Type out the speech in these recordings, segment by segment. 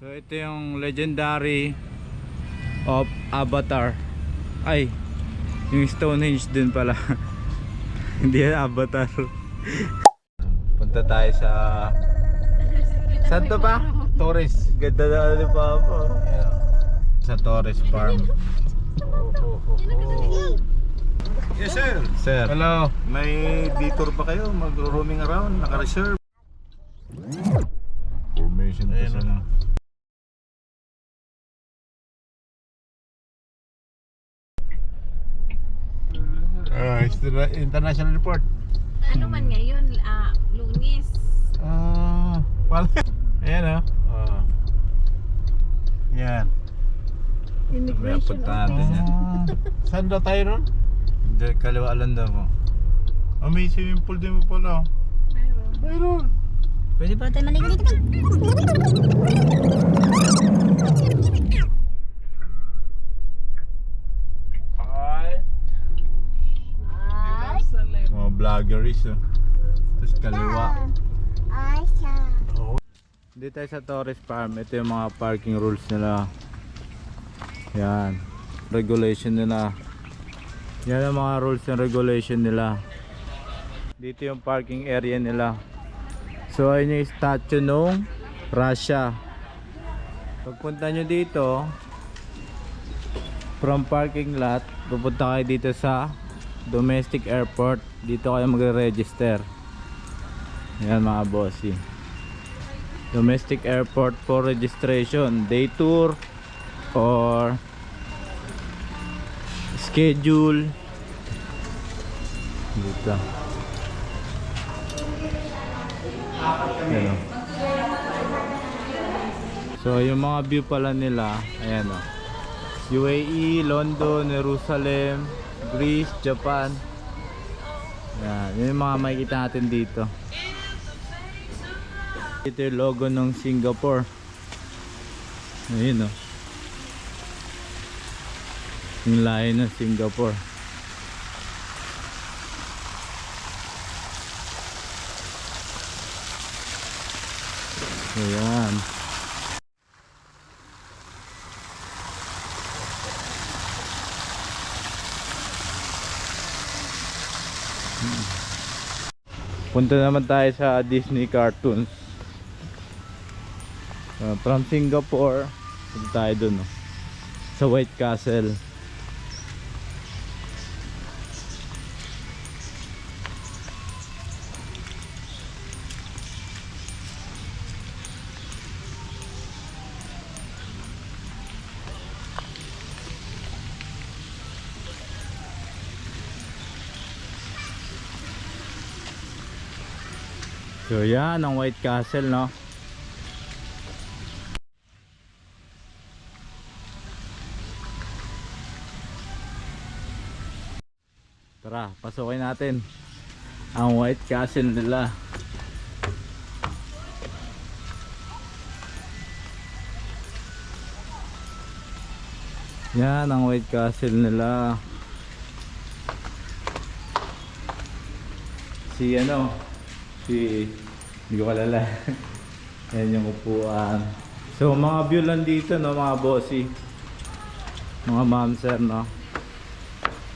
So ito yung legendary of Avatar. Ay, yung Stonehenge din pala. Hindi yan Avatar. Punta tayo sa saan to pa? Torres. Ganda na ano pa po. Sa Torres Farm. Yes sir. Sir. Hello. May detour ba kayo? Mag-roaming around? Naka-reserve? Formation pa Ayan, sana. International Airport. Ano man ngayon, Lunes. Well, ayan yan. May punta natin yan. Saan daw tayo nun? Hindi, kaliwa lang daw po. May swimming pool din mo pala. Mayroon. Pwede pala tayo maligo dito. Mga vloggeries Tapos kaliwa. Dito tayo sa Torres Farm. Ito yung mga parking rules nila. Yan. Regulation nila. Yan ang mga rules and regulation nila. Dito yung parking area nila. So ayun yung statue nung Russia. Pagpunta nyo dito from parking lot, pupunta kayo dito sa domestic airport. Dito kayo magre-register. Yan mga bossy. Domestic airport for registration, day tour or schedule. Dito. Ayan o. So yung mga view pala nila, ayan o. UAE, London, Jerusalem, Greece, Japan. Ayan, yun yung mga makikita natin dito. Ito yung logo ng Singapore. Ayun o. Yung layo ng Singapore. Ayan. Punta naman tayo sa Disney cartoons. From Singapore, punta tayo dun sa White Castle. So yan ang White Castle, no? Tara, pasukin natin ang White Castle nila. Yan ang White Castle nila. Si hindi ko kalala. Yan yung upuan. So mga view lang dito, no, mga bossy, mga ma'am sir, no?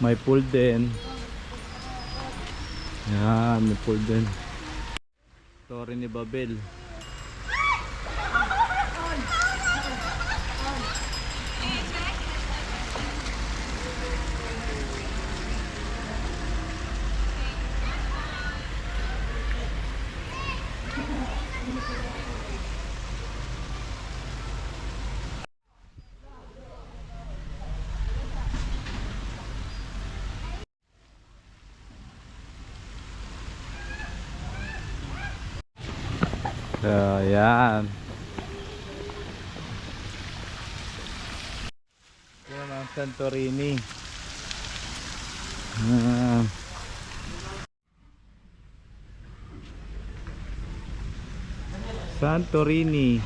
May pool din. Yan, may pool din. Torre ni Babel. So, yan. Yan ang Santorini. Santorini.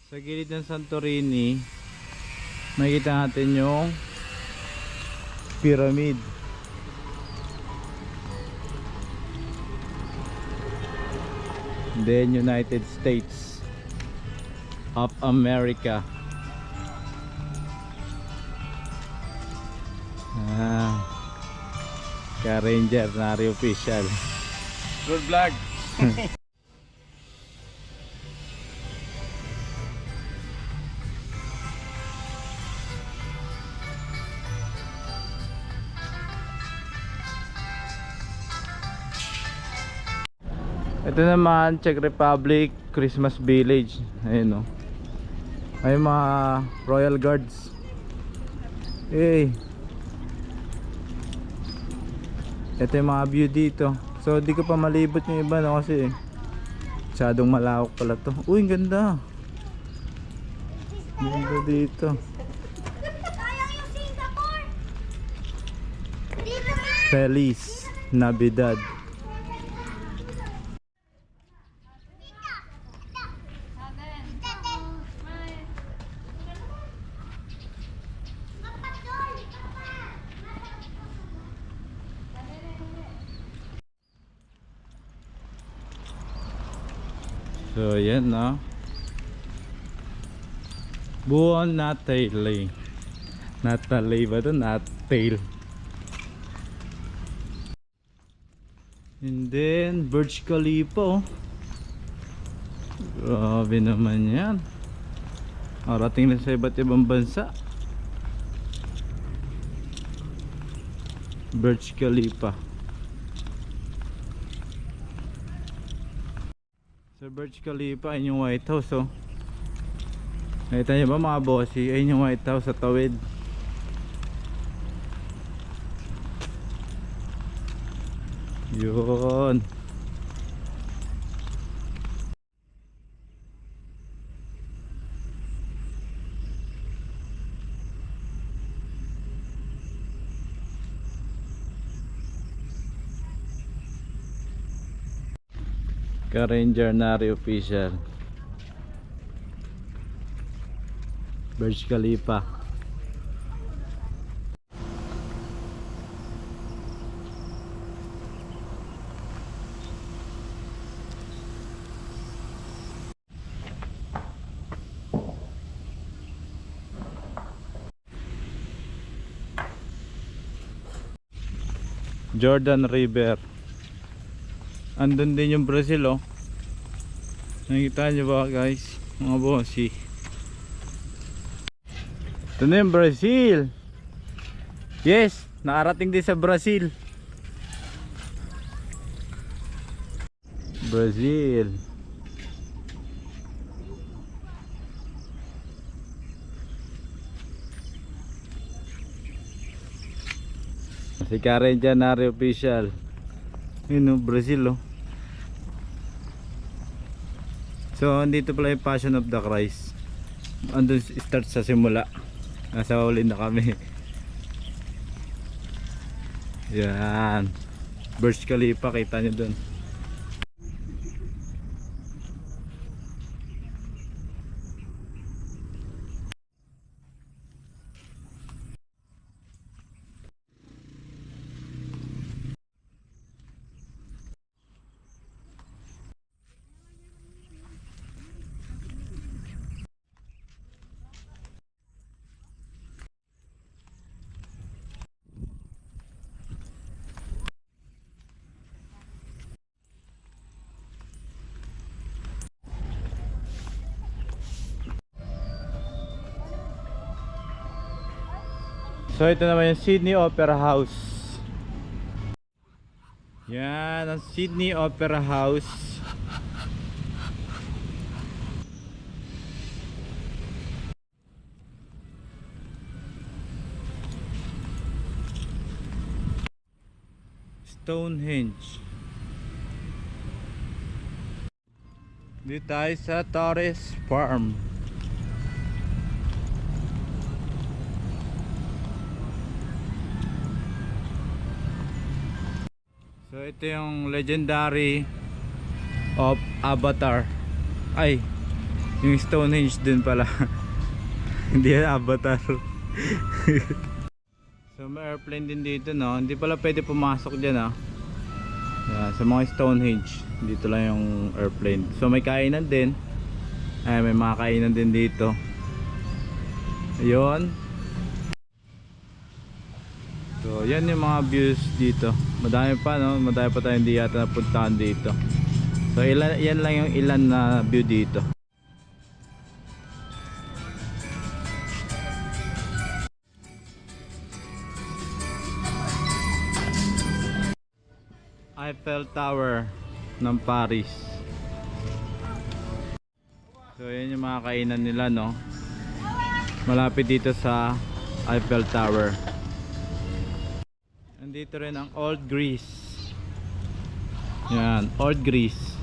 Sa gilid ng Santorini, makikita natin yung pyramid. Then United States. of America. Ka-Ranger Nari official. Good vlog. Ito naman Czech Republic Christmas Village. Ayun, oh. Ay mga Royal Guards. Ito yung mga view dito. So di ko pa malibot yung iba, no, kasi masyadong malawak pala to. Uy, ang ganda. Ganda dito. Feliz Navidad. So yan, no. Buon Natale. Natale ba ito? Natal. And then Burj Khalifa, oh. Grabe naman yan. Arating na sa iba't ibang bansa. Burj Khalifa. Sa Burj Khalifa, ayun yung White House, oh. Nakita niyo ba mga bossy? Ayun yung White House sa tawid. Yun. Ka-Ranger Nari official. Burj Khalifa. Jordan River. Andun din yung Brazil, oh. Nakikita nyo ba, guys? Mga bossy. Ito na yung Brazil. Yes, nakarating din sa Brazil. Brazil. Si Karen Janari official. Yun, oh, Brazil, oh. So andito pala yung Passion of the Christ. Andun start sa simula. Nasa huli na kami. Yan, Burj Khalifa, kita nyo dun. So ito naman yung Sydney Opera House. Yan ang Sydney Opera House. Stonehenge. Dito tayo sa Torres Farm. So ito yung legendary of Avatar. Ay, yung Stonehenge din pala. Hindi yan Avatar. So may airplane din dito, no. Hindi pala pwede pumasok dyan, ah. Yan, sa mga Stonehenge dito lang yung airplane. So may kainan din. Ay, may mga kainan din dito. Ayun. So, yan yung mga views dito. Madami pa, no? Madami pa tayong hindi yata napuntahan dito. So, yan lang yung ilan na view dito. Eiffel Tower ng Paris. So, yan yung mga kainan nila, no? Malapit dito sa Eiffel Tower. Nandito rin ang Old Greece. Yan, Old Greece.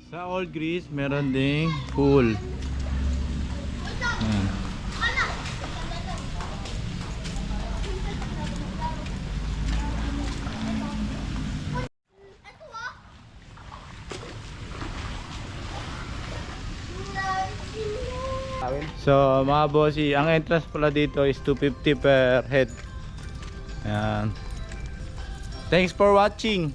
Sa Old Greece meron ding pool. Yan. So mga bossy, ang entrance pala dito is 250 per head. Yan. Thanks for watching.